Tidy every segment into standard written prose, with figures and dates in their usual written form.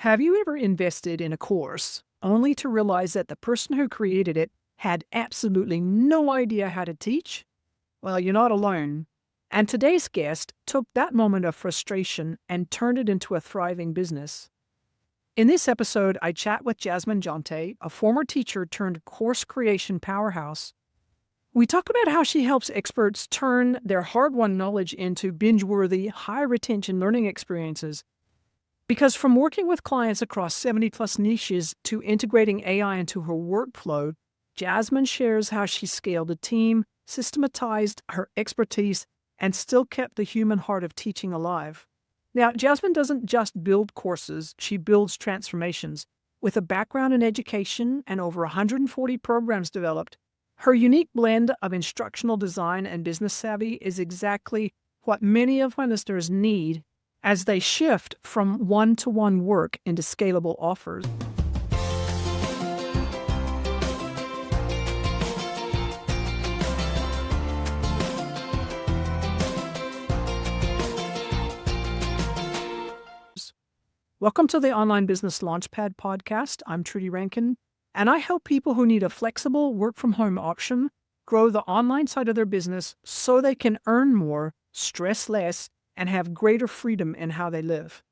Have you ever invested in a course only to realize that the person who created it had absolutely no idea how to teach? Well, you're not alone. And today's guest took that moment of frustration and turned it into a thriving business. In this episode, I chat with Jasmine Jonte, a former teacher turned course creation powerhouse. We talk about how she helps experts turn their hard-won knowledge into binge-worthy, high-retention learning experiences. Because from working with clients across 70 plus niches to integrating AI into her workflow, Jasmine shares how she scaled a team, systematized her expertise, and still kept the human heart of teaching alive. Now, Jasmine doesn't just build courses, she builds transformations. With a background in education and over 140 programs developed, her unique blend of instructional design and business savvy is exactly what many of my listeners need as they shift from one-to-one work into scalable offers. Welcome to the Online Business Launchpad podcast. I'm Trudy Rankin, and I help people who need a flexible work-from-home option grow the online side of their business so they can earn more, stress less, and have greater freedom in how they live.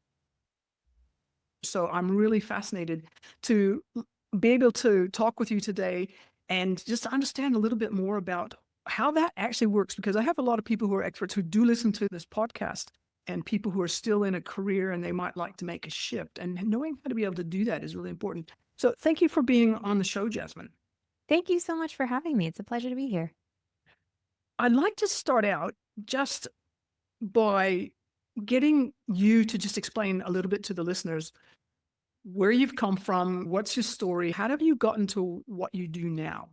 So I'm really fascinated to be able to talk with you today and just understand a little bit more about how that actually works, because I have a lot of people who are experts who do listen to this podcast and people who are still in a career and they might like to make a shift. And knowing how to be able to do that is really important. So thank you for being on the show, Jasmine. Thank you so much for having me. It's a pleasure to be here. I'd like to start out just by getting you to just explain a little bit to the listeners where you've come from, what's your story, how have you gotten to what you do now?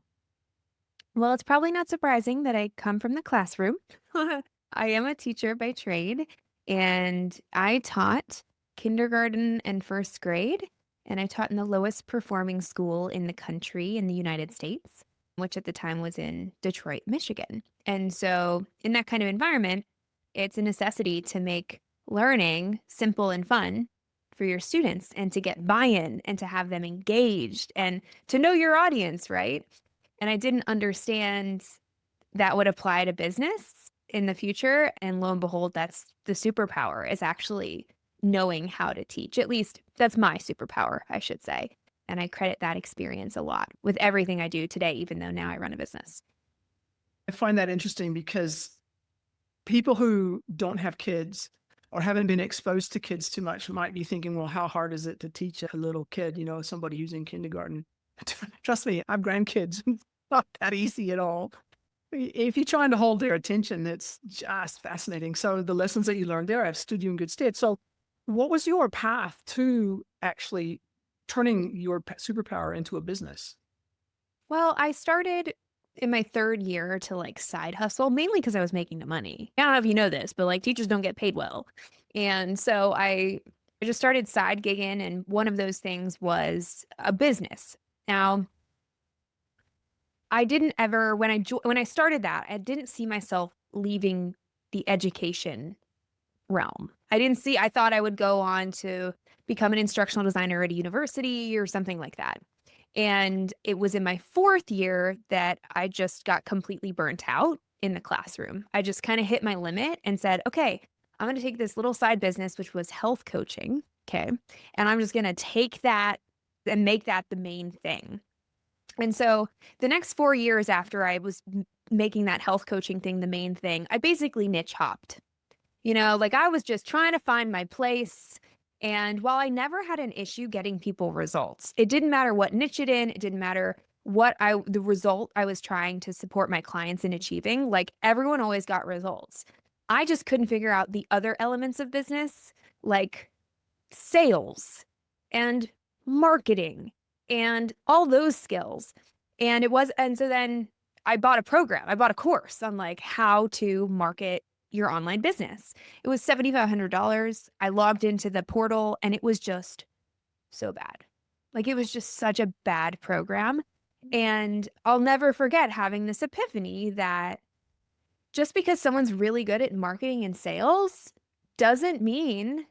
Well, it's probably not surprising that I come from the classroom. I am a teacher by trade, and I taught kindergarten and first grade, and I taught in the lowest performing school in the country in the United States, which at the time was in Detroit, Michigan. And so, in that kind of environment, it's a necessity to make learning simple and fun for your students and to get buy-in and to have them engaged and to know your audience, right? And I didn't understand that would apply to business in the future. And lo and behold, that's the superpower, is actually knowing how to teach. At least that's my superpower, I should say. And I credit that experience a lot with everything I do today, even though now I run a business. I find that interesting because people who don't have kids or haven't been exposed to kids too much might be thinking, well, how hard is it to teach a little kid, somebody who's in kindergarten? Trust me, I have grandkids. It's not that easy at all. If you're trying to hold their attention, it's just fascinating. So the lessons that you learned there have stood you in good stead. So what was your path to actually turning your superpower into a business? Well, I started in my third year to side hustle, mainly because I was making the money. I don't know if you know this, but teachers don't get paid well. And so I just started side gigging, and one of those things was a business. Now, I didn't ever when I started that, I didn't see myself leaving the education realm. I thought I would go on to become an instructional designer at a university or something like that. And it was in my fourth year that I just got completely burnt out in the classroom. I just kind of hit my limit and said, okay, I'm going to take this little side business, which was health coaching. Okay. And I'm just going to take that and make that the main thing. And so the next 4 years after I was making that health coaching thing the main thing, I basically niche hopped. I was just trying to find my place. And while I never had an issue getting people results, it didn't matter what niche it in, it didn't matter the result I was trying to support my clients in achieving, everyone always got results. I just couldn't figure out the other elements of business, like sales and marketing and all those skills. And so then I bought a program, I bought a course on how to market your online business. It was $7,500. I logged into the portal and it was just so bad. It was just such a bad program. And I'll never forget having this epiphany that just because someone's really good at marketing and sales doesn't mean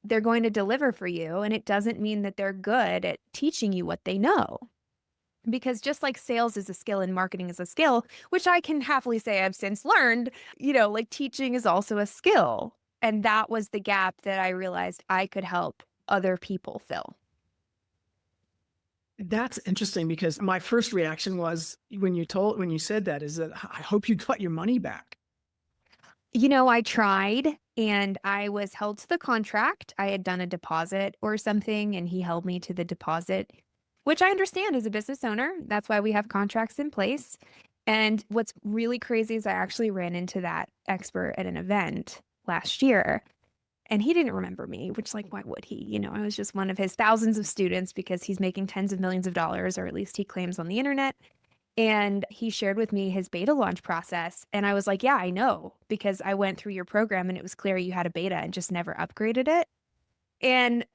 they're going to deliver for you. And it doesn't mean that they're good at teaching you what they know. Because just like sales is a skill and marketing is a skill, which I can happily say I've since learned, like teaching is also a skill. And that was the gap that I realized I could help other people fill. That's interesting because my first reaction was when you said that is that I hope you got your money back. I tried and I was held to the contract. I had done a deposit or something, and he held me to the deposit, which I understand as a business owner. That's why we have contracts in place. And what's really crazy is I actually ran into that expert at an event last year, and he didn't remember me, which, like, why would he? I was just one of his thousands of students because he's making tens of millions of dollars, or at least he claims on the internet. And he shared with me his beta launch process. And I was like, yeah, I know, because I went through your program and it was clear you had a beta and just never upgraded it. And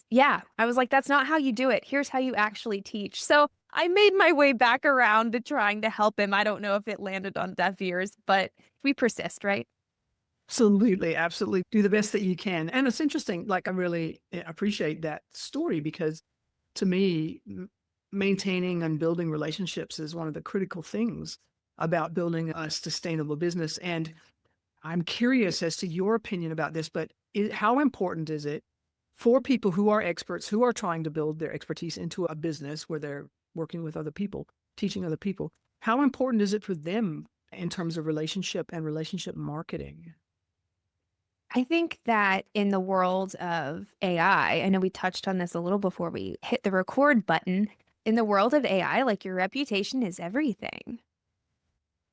yeah, I was like, that's not how you do it. Here's how you actually teach. So I made my way back around to trying to help him. I don't know if it landed on deaf ears, but we persist, right? Absolutely, absolutely. Do the best that you can. And it's interesting, like I really appreciate that story because to me, maintaining and building relationships is one of the critical things about building a sustainable business. And I'm curious as to your opinion about this, but how important is it for people who are experts, who are trying to build their expertise into a business where they're working with other people, teaching other people? How important is it for them in terms of relationship and relationship marketing? I think that in the world of AI, I know we touched on this a little before we hit the record button. In the world of AI, like your reputation is everything.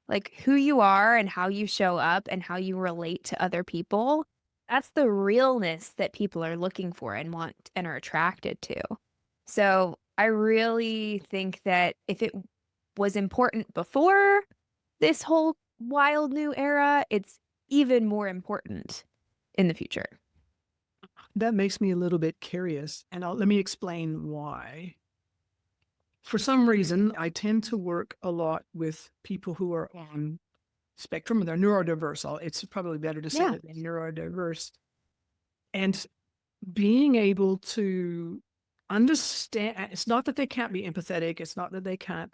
Like who you are and how you show up and how you relate to other people. That's the realness that people are looking for and want and are attracted to. So I really think that if it was important before this whole wild new era, it's even more important in the future. That makes me a little bit curious, and let me explain why. For some reason, I tend to work a lot with people who are on spectrum, they're neurodiverse. It's probably better to say Yeah. that they're neurodiverse. And being able to understand, it's not that they can't be empathetic, it's not that they can't,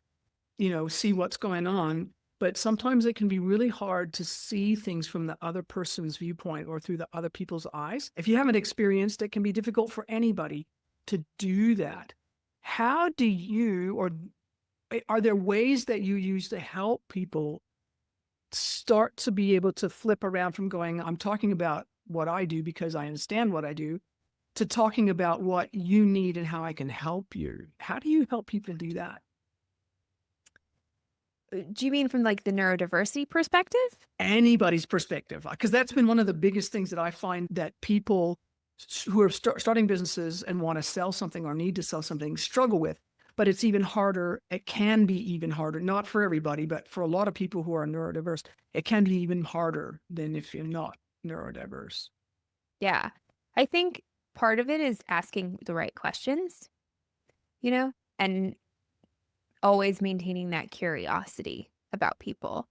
see what's going on, but sometimes it can be really hard to see things from the other person's viewpoint or through the other people's eyes. If you haven't experienced, it can be difficult for anybody to do that. How do you, or are there ways that you use to help people start to be able to flip around from going, I'm talking about what I do because I understand what I do, to talking about what you need and how I can help you? How do you help people do that? Do you mean from like the neurodiversity perspective? Anybody's perspective, because that's been one of the biggest things that I find that people who are starting businesses and want to sell something or need to sell something struggle with. But it's even harder. It can be even harder, not for everybody, but for a lot of people who are neurodiverse, it can be even harder than if you're not neurodiverse. Yeah. I think part of it is asking the right questions, and always maintaining that curiosity about people.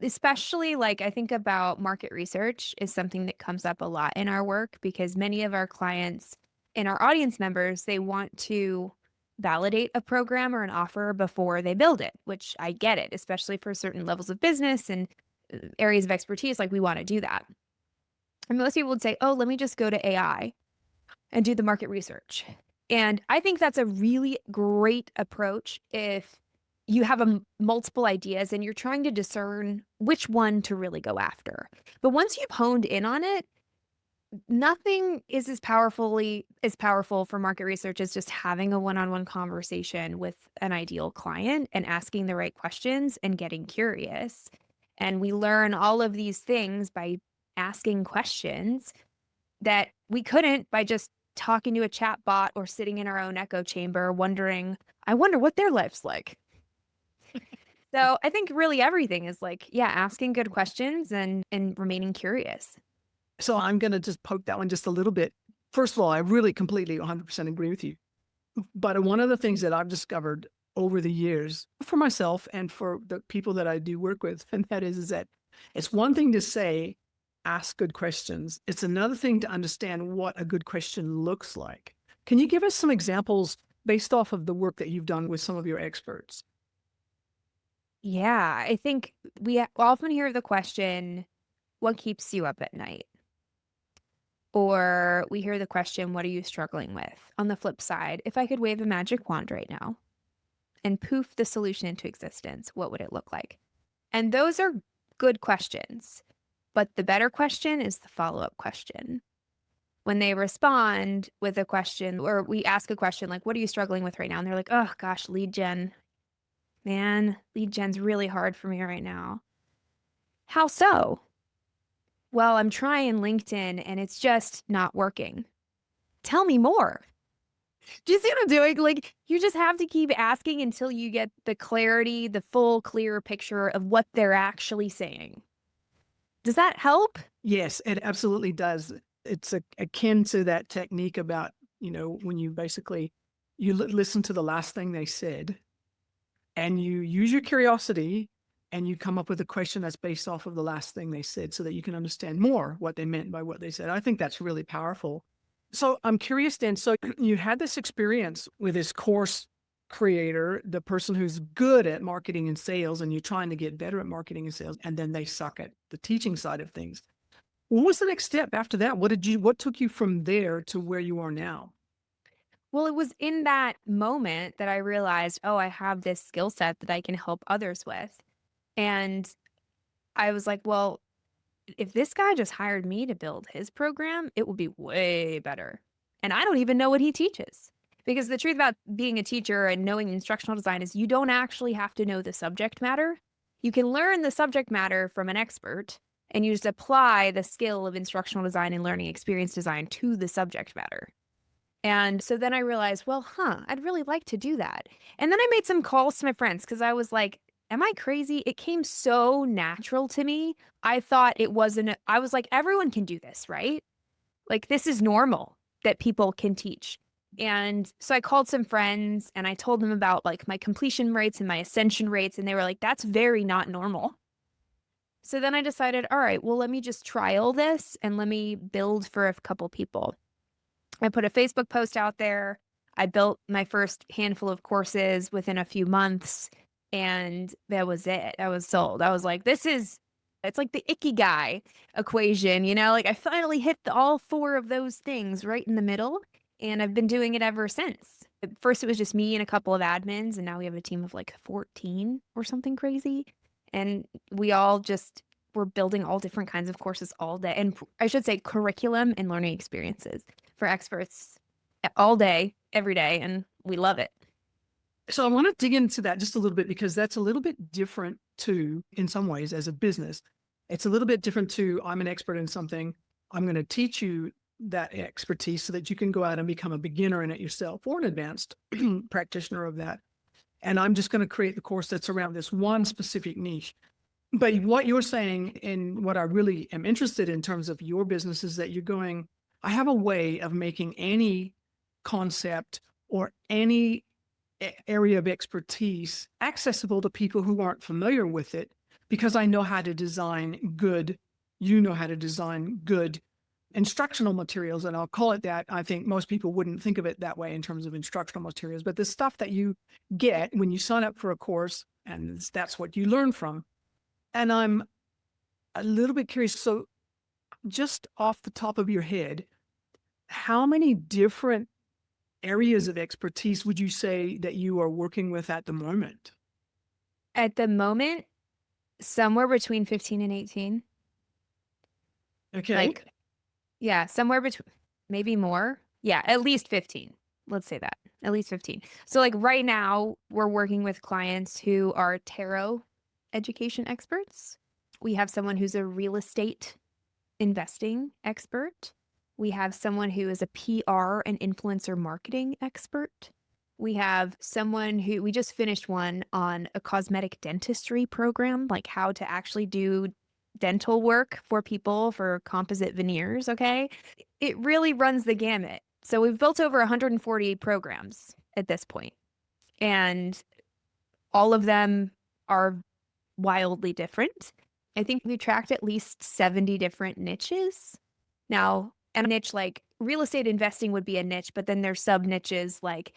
Especially like I think about market research is something that comes up a lot in our work because many of our clients and our audience members, they want to validate a program or an offer before they build it, which I get it, especially for certain levels of business and areas of expertise. Like we want to do that. And most people would say, oh, let me just go to AI and do the market research. And I think that's a really great approach if you have multiple ideas and you're trying to discern which one to really go after. But once you've honed in on it, nothing is as powerful for market research as just having a one-on-one conversation with an ideal client and asking the right questions and getting curious. And we learn all of these things by asking questions that we couldn't by just talking to a chat bot or sitting in our own echo chamber wondering, I wonder what their life's like. So I think really everything is like, yeah, asking good questions and remaining curious. So I'm going to just poke that one just a little bit. First of all, I really completely 100% agree with you. But one of the things that I've discovered over the years for myself and for the people that I do work with, and that is that it's one thing to say, ask good questions. It's another thing to understand what a good question looks like. Can you give us some examples based off of the work that you've done with some of your experts? Yeah, I think we often hear the question, what keeps you up at night? Or we hear the question, what are you struggling with? On the flip side, if I could wave a magic wand right now and poof the solution into existence, what would it look like? And those are good questions. But the better question is the follow up question. When they respond with a question, or we ask a question like, what are you struggling with right now? And they're like, oh gosh, lead gen. Man, lead gen's really hard for me right now. How so? Well, I'm trying LinkedIn and it's just not working. Tell me more. Do you see what I'm doing? Like, you just have to keep asking until you get the clarity, the full, clear picture of what they're actually saying. Does that help? Yes, it absolutely does. It's akin to that technique about, when you basically listen to the last thing they said and you use your curiosity and you come up with a question that's based off of the last thing they said so that you can understand more what they meant by what they said. I think that's really powerful. So I'm curious then, so you had this experience with this course creator, the person who's good at marketing and sales, and you're trying to get better at marketing and sales, and then they suck at the teaching side of things. What was the next step after that? What took you from there to where you are now? Well, it was in that moment that I realized, oh, I have this skill set that I can help others with. And I was like, well, if this guy just hired me to build his program, it would be way better. And I don't even know what he teaches. Because the truth about being a teacher and knowing instructional design is you don't actually have to know the subject matter. You can learn the subject matter from an expert and you just apply the skill of instructional design and learning experience design to the subject matter. And so then I realized, well, I'd really like to do that. And then I made some calls to my friends because I was like, am I crazy? It came so natural to me. I thought it wasn't, I was like, everyone can do this, right? Like, this is normal that people can teach. And so I called some friends and I told them about like my completion rates and my ascension rates. And they were like, that's very not normal. So then I decided, all right, well, let me just trial this and let me build for a couple people. I put a Facebook post out there. I built my first handful of courses within a few months, and that was it. I was sold. I was like, it's like the ikigai equation, like I finally hit all four of those things right in the middle, and I've been doing it ever since. At first, it was just me and a couple of admins, and now we have a team of like 14 or something crazy. And we all just, we're building all different kinds of courses all day. And I should say curriculum and learning experiences for experts all day, every day, and we love it. So I want to dig into that just a little bit because that's a little bit different too, in some ways, as a business. It's a little bit different to I'm an expert in something. I'm going to teach you that expertise so that you can go out and become a beginner in it yourself or an advanced practitioner of that. And I'm just going to create the course that's around this one specific niche. But what you're saying and what I really am interested in terms of your business is that you're going, I have a way of making any concept or any area of expertise accessible to people who aren't familiar with it because I know how to design good, you know how to design good instructional materials. And I'll call it that. I think most people wouldn't think of it that way in terms of instructional materials, but the stuff that you get when you sign up for a course, and that's what you learn from. And I'm a little bit curious. So just off the top of your head, how many different areas of expertise would you say that you are working with at the moment? At the moment, somewhere between 15 and 18. Okay. Like, yeah, somewhere between, maybe more. Yeah, at least 15. Let's say that. At least 15. So, like, right now, we're working with clients who are tarot education experts. We have someone who's a real estate investing expert. We have someone who is a PR and influencer marketing expert. We have someone who we just finished one on a cosmetic dentistry program, like how to actually do dental work for people for composite veneers. Okay. It really runs the gamut. So we've built over 140 programs at this point, and all of them are wildly different. I think we tracked at least 70 different niches. Now, and a niche like real estate investing would be a niche, but then there's sub niches like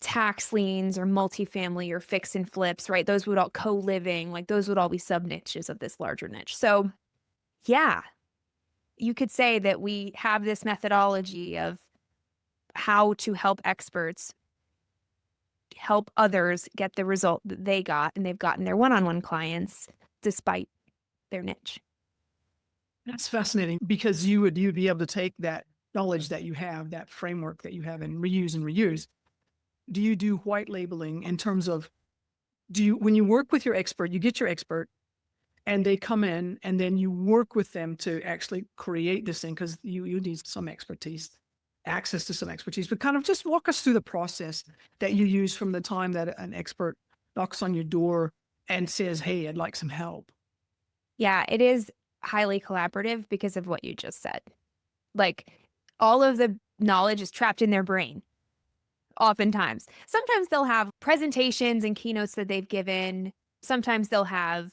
tax liens or multifamily or fix and flips, right? Those would all co-living, like those would all be sub niches of this larger niche. So, yeah, you could say that we have this methodology of how to help experts help others get the result that they got, and they've gotten their one-on-one clients despite their niche. That's fascinating because you'd be able to take that knowledge that you have, that framework that you have, and reuse and reuse. Do you do white labeling in terms of when you work with your expert, you get your expert and they come in and then you work with them to actually create this thing because you need some expertise, access to some expertise, but kind of just walk us through the process that you use from the time that an expert knocks on your door and says, "Hey, I'd like some help." Yeah, it is highly collaborative because of what you just said. Like all of the knowledge is trapped in their brain. Oftentimes. Sometimes they'll have presentations and keynotes that they've given. Sometimes they'll have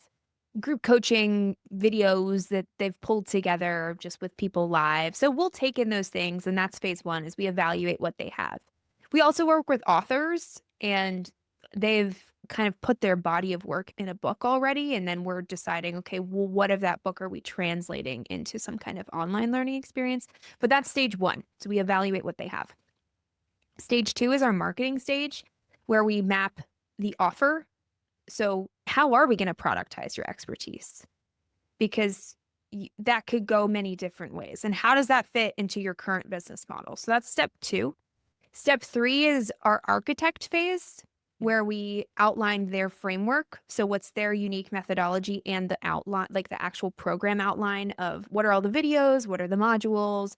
group coaching videos that they've pulled together just with people live. So we'll take in those things, and that's phase one is we evaluate what they have. We also work with authors, and they've kind of put their body of work in a book already, and then we're deciding, okay, well, what of that book are we translating into some kind of online learning experience? But that's stage one. So we evaluate what they have. Stage two is our marketing stage, where we map the offer. So how are we going to productize your expertise? Because that could go many different ways. And how does that fit into your current business model? So that's step two. Step three is our architect phase, where we outline their framework. So what's their unique methodology and the outline, like the actual program outline of what are all the videos, what are the modules,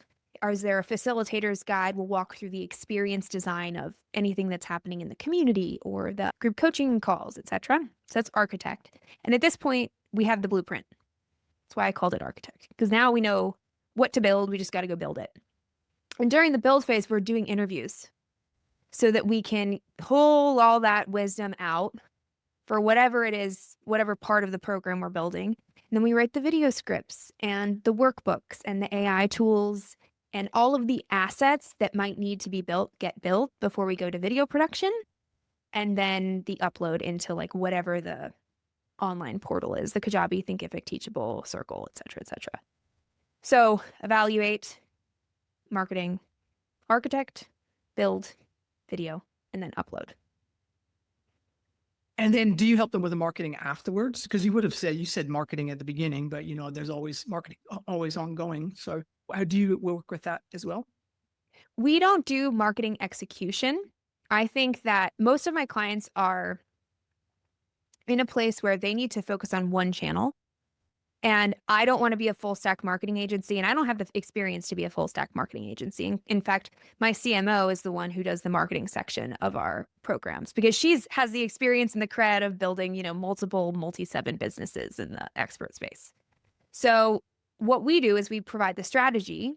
is there a facilitator's guide? We'll walk through the experience design of anything that's happening in the community or the group coaching calls, etc. So that's architect. And at this point, we have the blueprint. That's why I called it architect, because now we know what to build. We just got to go build it. And during the build phase, we're doing interviews so that we can pull all that wisdom out for whatever it is, whatever part of the program we're building. And then we write the video scripts and the workbooks and the AI tools and all of the assets that might need to be built, get built before we go to video production. And then the upload into like whatever the online portal is, the Kajabi, Thinkific, Teachable, Circle, et cetera, et cetera. So evaluate, marketing, architect, build, video, and then upload. And then do you help them with the marketing afterwards? Because you said marketing at the beginning, but there's always marketing, always ongoing. So how do you work with that as well? We don't do marketing execution. I think that most of my clients are in a place where they need to focus on one channel. And I don't want to be a full stack marketing agency, and I don't have the experience to be a full stack marketing agency. In fact, my CMO is the one who does the marketing section of our programs because has the experience and the cred of building, multiple multi-seven businesses in the expert space. So what we do is we provide the strategy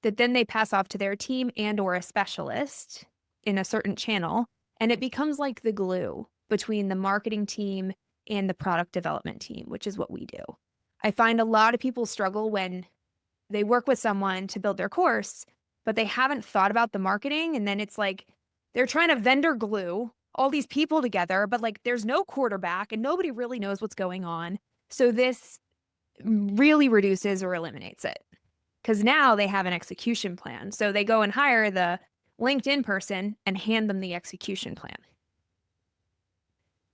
that then they pass off to their team and or a specialist in a certain channel, and it becomes like the glue between the marketing team and the product development team, which is what we do. I find a lot of people struggle when they work with someone to build their course, but they haven't thought about the marketing. And then it's like they're trying to vendor glue all these people together, but like there's no quarterback and nobody really knows what's going on. So this really reduces or eliminates it because now they have an execution plan. So they go and hire the LinkedIn person and hand them the execution plan.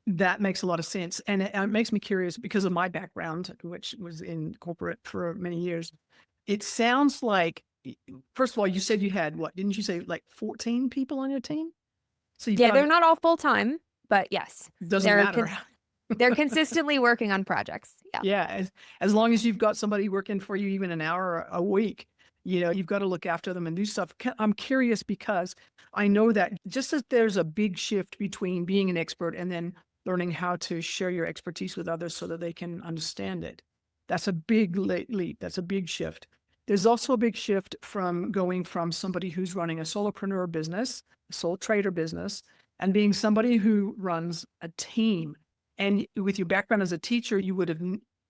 That makes a lot of sense. And it makes me curious because of my background, which was in corporate for many years. It sounds like, first of all, you said you had didn't you say like 14 people on your team? So they're not all full time, but yes. Doesn't matter. They're consistently working on projects. Yeah. Yeah. As long as you've got somebody working for you even an hour a week, you've got to look after them and do stuff. I'm curious because I know that just as there's a big shift between being an expert and then learning how to share your expertise with others so that they can understand it. That's a big leap. That's a big shift. There's also a big shift from going from somebody who's running a solopreneur business, a sole trader business, and being somebody who runs a team. And with your background as a teacher, you would have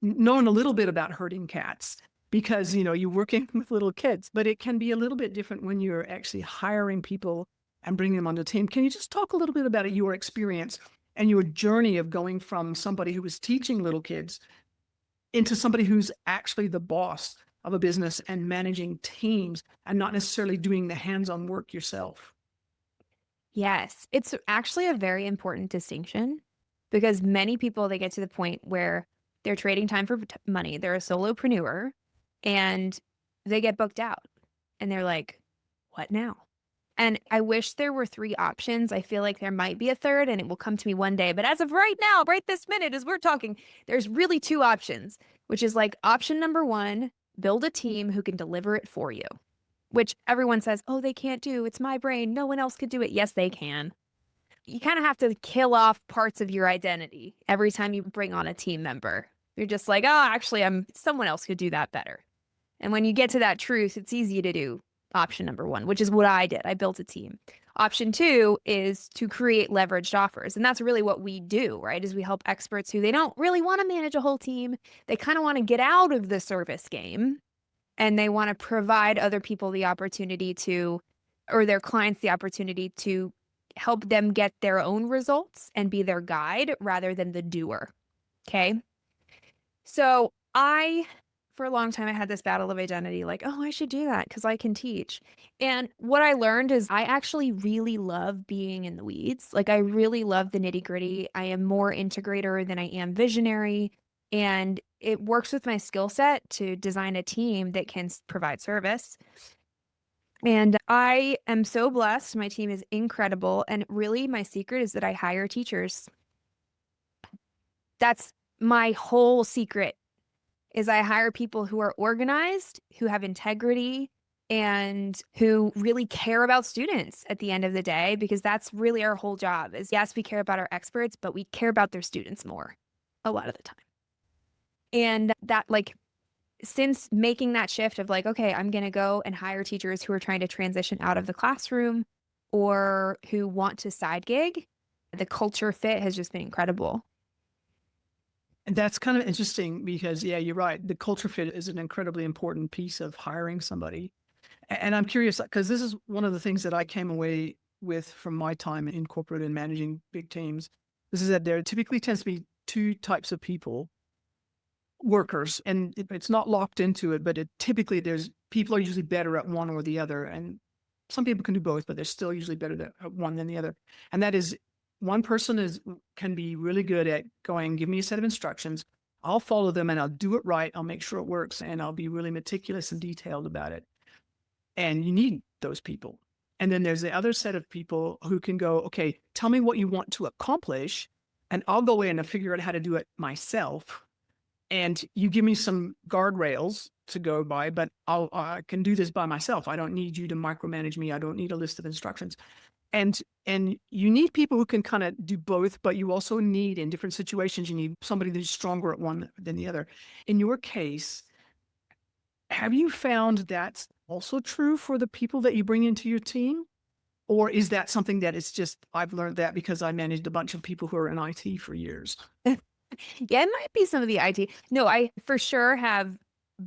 knowing a little bit about herding cats because, you're working with little kids, but it can be a little bit different when you're actually hiring people and bringing them on the team. Can you just talk a little bit about your experience and your journey of going from somebody who was teaching little kids into somebody who's actually the boss of a business and managing teams and not necessarily doing the hands-on work yourself? Yes, it's actually a very important distinction because many people they get to the point where they're trading time for money. They're a solopreneur and they get booked out and they're like, "What now?" And I wish there were 3 options. I feel like there might be a third and it will come to me one day, but as of right now, right this minute as we're talking, there's really 2 options, which is like option number 1, build a team who can deliver it for you. Which everyone says, "Oh, they can't do. It's my brain. No one else could do it." Yes, they can. You kind of have to kill off parts of your identity every time you bring on a team member. You're just like, "Oh, actually, someone else could do that better." And when you get to that truth, it's easy to do option number 1, which is what I did. I built a team. Option 2 is to create leveraged offers. And that's really what we do, right? Is we help experts who they don't really want to manage a whole team. They kind of want to get out of the service game and they want to provide other people the opportunity to, or their clients the opportunity to help them get their own results and be their guide rather than the doer. Okay. So for a long time, I had this battle of identity like, oh, I should do that because I can teach. And what I learned is I actually really love being in the weeds. Like, I really love the nitty gritty. I am more integrator than I am visionary. And it works with my skill set to design a team that can provide service. And I am so blessed. My team is incredible. And really, my secret is that I hire teachers. That's my whole secret is I hire people who are organized, who have integrity, and who really care about students at the end of the day, because that's really our whole job is yes, we care about our experts, but we care about their students more a lot of the time. And that like since making that shift of like, okay, I'm going to go and hire teachers who are trying to transition out of the classroom or who want to side gig, the culture fit has just been incredible. And that's kind of interesting because, yeah, you're right. The culture fit is an incredibly important piece of hiring somebody. And I'm curious because this is one of the things that I came away with from my time in corporate and managing big teams. This is that there typically tends to be 2 types of people, workers, and it's not locked into it, but typically there's people are usually better at one or the other. And some people can do both, but they're still usually better at one than the other. And that is one person can be really good at going, give me a set of instructions. I'll follow them and I'll do it right. I'll make sure it works and I'll be really meticulous and detailed about it. And you need those people. And then there's the other set of people who can go, okay, tell me what you want to accomplish, and I'll go in and figure out how to do it myself. And you give me some guardrails to go by, but I can do this by myself. I don't need you to micromanage me. I don't need a list of instructions. And you need people who can kind of do both, but you also need in different situations, you need somebody that's stronger at one than the other. In your case, have you found that's also true for the people that you bring into your team? Or is that something that is just, I've learned that because I managed a bunch of people who are in IT for years? Yeah, it might be some of the IT. No, I for sure have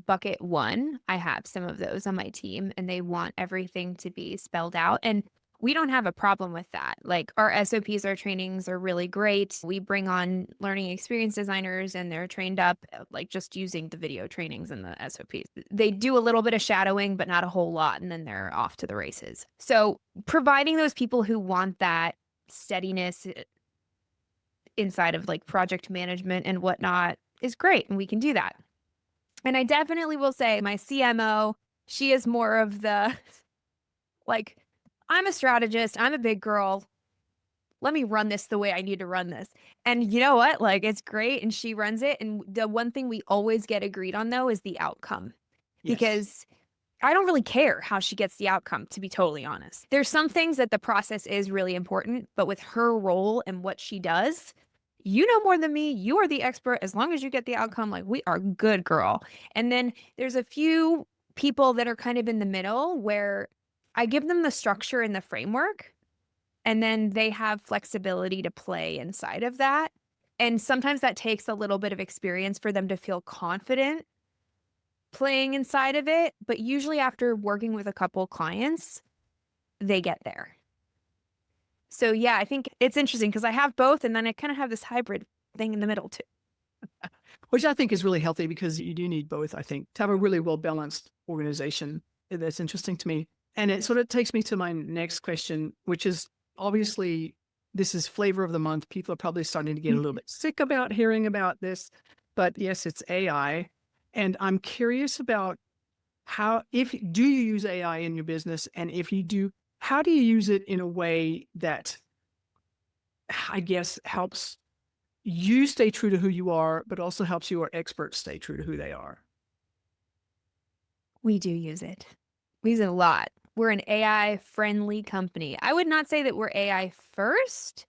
bucket 1. I have some of those on my team and they want everything to be spelled out. And we don't have a problem with that. Like our SOPs, our trainings are really great. We bring on learning experience designers and they're trained up like just using the video trainings and the SOPs. They do a little bit of shadowing, but not a whole lot. And then they're off to the races. So providing those people who want that steadiness inside of like project management and whatnot is great. And we can do that. And I definitely will say my CMO, she is more of the like, I'm a strategist, I'm a big girl. Let me run this the way I need to run this. And you know what? Like, it's great. And she runs it. And the one thing we always get agreed on, though, is the outcome. Yes. Because I don't really care how she gets the outcome, to be totally honest. There's some things that the process is really important, but with her role and what she does, you know more than me. You are the expert. As long as you get the outcome, like we are good, girl. And then there's a few people that are kind of in the middle where I give them the structure and the framework, and then they have flexibility to play inside of that. And sometimes that takes a little bit of experience for them to feel confident playing inside of it. But usually after working with a couple clients, they get there. So yeah, I think it's interesting because I have both, and then I kind of have this hybrid thing in the middle too. Which I think is really healthy because you do need both, I think, to have a really well-balanced organization. That's interesting to me. And it sort of takes me to my next question, which is obviously this is flavor of the month. People are probably starting to get a little bit sick about hearing about this, but yes, it's AI. And I'm curious about do you use AI in your business? And if you do, how do you use it in a way that I guess helps you stay true to who you are, but also helps your experts stay true to who they are? We do use it. We use it a lot. We're an AI friendly company. I would not say that we're AI first,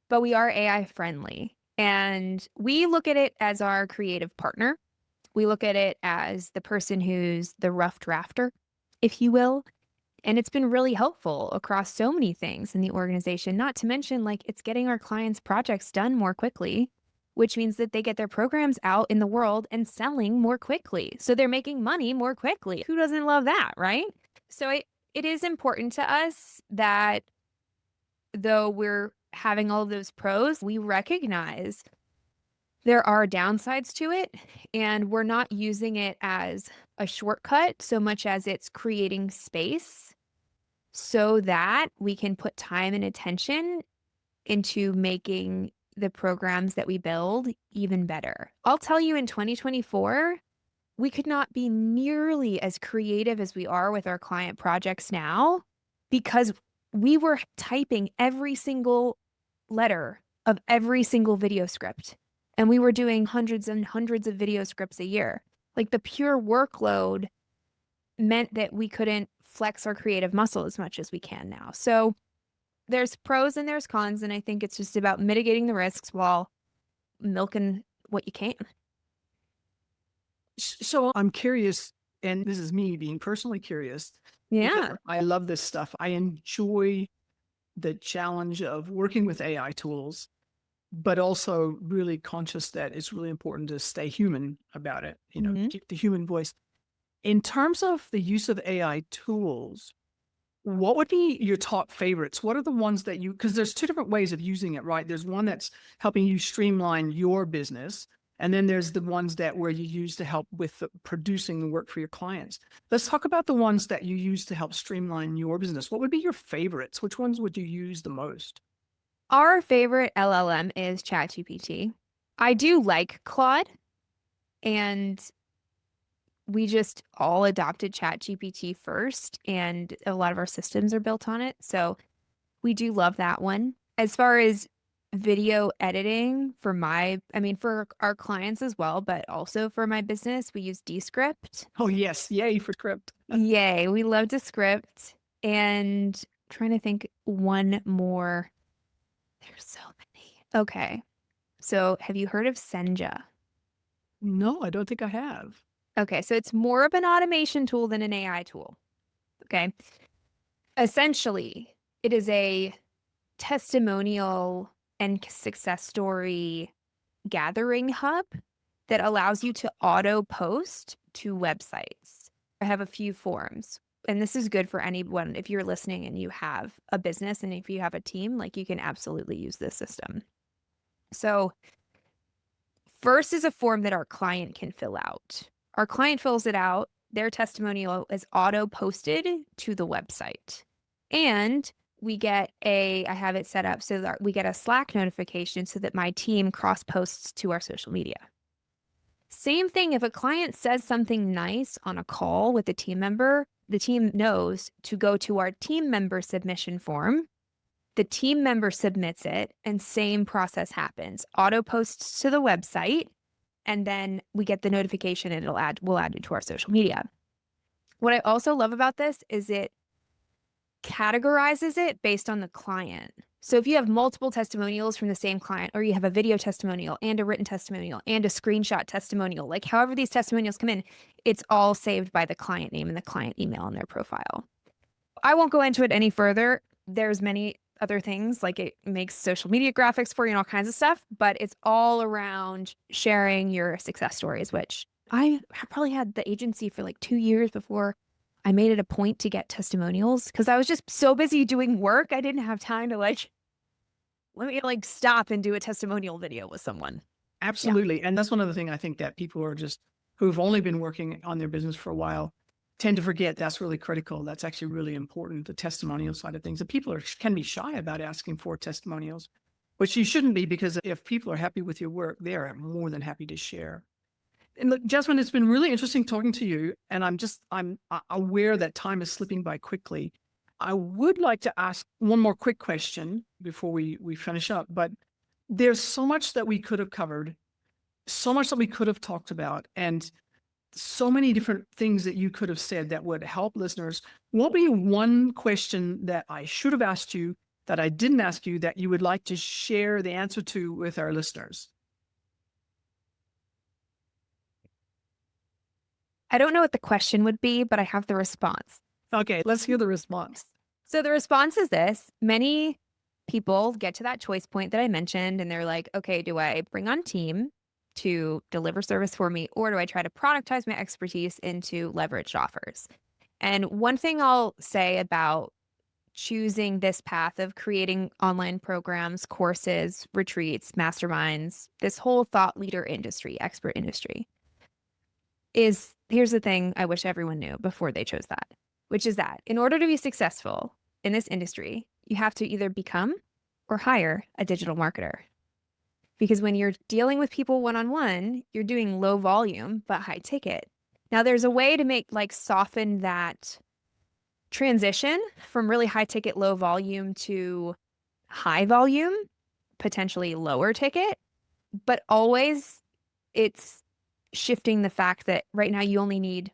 but we are AI friendly. And we look at it as our creative partner. We look at it as the person who's the rough drafter, if you will. And it's been really helpful across so many things in the organization, not to mention like it's getting our clients' projects done more quickly, which means that they get their programs out in the world and selling more quickly. So they're making money more quickly. Who doesn't love that, right? So it is important to us that though we're having all of those pros, we recognize there are downsides to it, and we're not using it as a shortcut so much as it's creating space so that we can put time and attention into making the programs that we build even better. I'll tell you in 2024, we could not be nearly as creative as we are with our client projects now because we were typing every single letter of every single video script. And we were doing hundreds and hundreds of video scripts a year. Like the pure workload meant that we couldn't flex our creative muscle as much as we can now. So there's pros and there's cons, and I think it's just about mitigating the risks while milking what you can. So I'm curious, and this is me being personally curious, because Yeah. I love this stuff. I enjoy the challenge of working with AI tools, but also really conscious that it's really important to stay human about it, Mhm. keep the human voice. In terms of the use of AI tools, what would be your top favorites? What are the ones that because there's two different ways of using it, right? There's one that's helping you streamline your business. And then there's the ones that where you use to help with producing the work for your clients. Let's talk about the ones that you use to help streamline your business. What would be your favorites? Which ones would you use the most? Our favorite LLM is ChatGPT. I do like Claude, and we just all adopted ChatGPT first, and a lot of our systems are built on it. So we do love that one. As far as video editing for our clients as well, but also for my business, we use Descript. Oh, yes. Yay for script. Yay, we love Descript. And trying to think one more. There's so many. Okay. So have you heard of Senja? No, I don't think I have. Okay, so it's more of an automation tool than an AI tool. Okay. Essentially, it is a testimonial and success story gathering hub that allows you to auto post to websites. I have a few forms, and this is good for anyone if you're listening and you have a business and if you have a team, like you can absolutely use this system. So, first is a form that our client can fill out. Our client fills it out, their testimonial is auto posted to the website. And I have it set up so that we get a Slack notification so that my team cross posts to our social media. Same thing, if a client says something nice on a call with a team member, the team knows to go to our team member submission form. The team member submits it, and same process happens. Auto posts to the website, and then we get the notification and we'll add it to our social media. What I also love about this is it categorizes it based on the client. So if you have multiple testimonials from the same client, or you have a video testimonial and a written testimonial and a screenshot testimonial, like however these testimonials come in, it's all saved by the client name and the client email in their profile. I won't go into it any further. There's many other things, like it makes social media graphics for you and all kinds of stuff, but it's all around sharing your success stories, which I probably had the agency for like 2 years before I made it a point to get testimonials because I was just so busy doing work. I didn't have time to like, let me like stop and do a testimonial video with someone. Yeah. Absolutely. And that's one of the things I think that people are just who've only been working on their business for a while tend to forget that's really critical. That's actually really important, the testimonial side of things. And people can be shy about asking for testimonials, which you shouldn't be, because if people are happy with your work, they are more than happy to share. And look, Jasmine, it's been really interesting talking to you. And I'm aware that time is slipping by quickly. I would like to ask one more quick question before we finish up, but there's so much that we could have covered, so much that we could have talked about, and so many different things that you could have said that would help listeners. What would be one question that I should have asked you that I didn't ask you that you would like to share the answer to with our listeners? I don't know what the question would be, but I have the response. Okay, let's hear the response. So the response is this. Many people get to that choice point that I mentioned, and they're like, okay, do I bring on team to deliver service for me, or do I try to productize my expertise into leveraged offers? And one thing I'll say about choosing this path of creating online programs, courses, retreats, masterminds, this whole thought leader industry, expert industry, is here's the thing I wish everyone knew before they chose that, which is that in order to be successful in this industry, you have to either become or hire a digital marketer. Because when you're dealing with people one-on-one, you're doing low volume, but high ticket. Now there's a way to soften that transition from really high ticket, low volume to high volume, potentially lower ticket, but always it's shifting the fact that right now you only need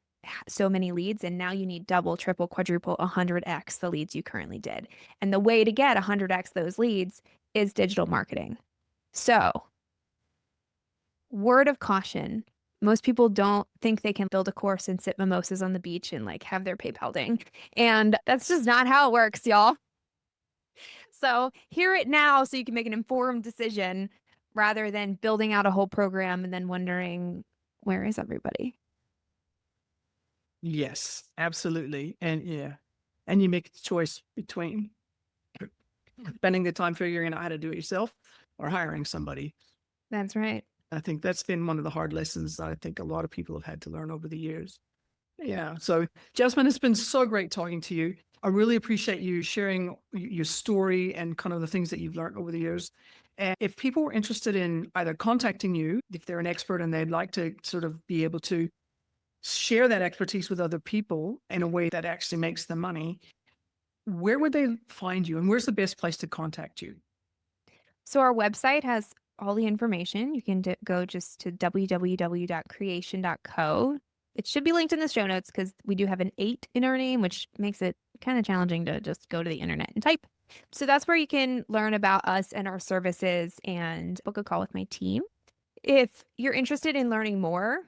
so many leads, and now you need double, triple, quadruple, 100x the leads you currently did. And the way to get 100x those leads is digital marketing. So, word of caution, most people don't think they can build a course and sip mimosas on the beach and like have their PayPal ding. And that's just not how it works, y'all. So, hear it now so you can make an informed decision rather than building out a whole program and then wondering, where is everybody? Yes, absolutely. And yeah, and you make the choice between spending the time figuring out how to do it yourself or hiring somebody. That's right. I think that's been one of the hard lessons that I think a lot of people have had to learn over the years. Yeah. So, Jasmine, it's been so great talking to you. I really appreciate you sharing your story and kind of the things that you've learned over the years. And if people were interested in either contacting you, if they're an expert and they'd like to sort of be able to share that expertise with other people in a way that actually makes them money, where would they find you, and where's the best place to contact you? So our website has all the information. You can go just to www.creation.co. It should be linked in the show notes because we do have an 8 in our name, which makes it kind of challenging to just go to the internet and type. So that's where you can learn about us and our services and book a call with my team. If you're interested in learning more,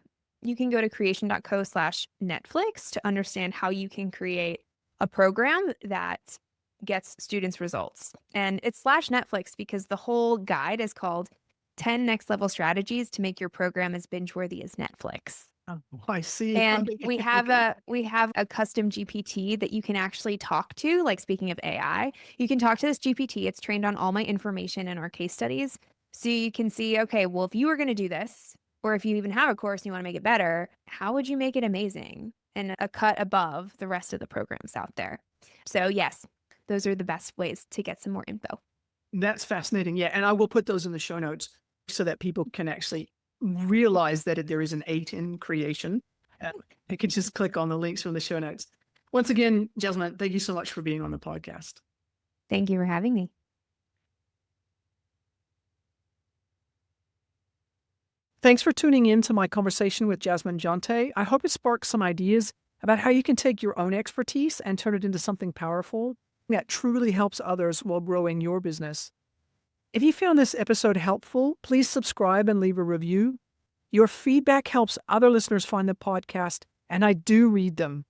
you can go to creation.co/Netflix to understand how you can create a program that gets students results. And it's /Netflix because the whole guide is called 10 Next Level Strategies to Make Your Program as Binge-Worthy as Netflix. Oh, I see. And we have Okay. a custom GPT that you can actually talk to. Like, speaking of AI, you can talk to this GPT. It's trained on all my information and our case studies. So you can see, okay, well, if you were going to do this, or if you even have a course and you want to make it better, how would you make it amazing and a cut above the rest of the programs out there? So yes, those are the best ways to get some more info. That's fascinating. Yeah. And I will put those in the show notes so that people can actually realize that there is an 8 in creation. They can just click on the links from the show notes. Once again, Jasmine, thank you so much for being on the podcast. Thank you for having me. Thanks for tuning in to my conversation with Jasmine Jonte. I hope it sparks some ideas about how you can take your own expertise and turn it into something powerful that truly helps others while growing your business. If you found this episode helpful, please subscribe and leave a review. Your feedback helps other listeners find the podcast, and I do read them.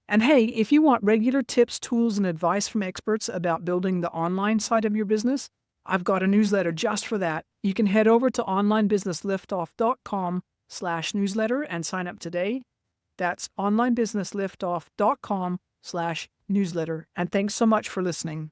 And hey, if you want regular tips, tools, and advice from experts about building the online side of your business, I've got a newsletter just for that. You can head over to onlinebusinessliftoff.com/newsletter and sign up today. That's onlinebusinessliftoff.com/newsletter. And thanks so much for listening.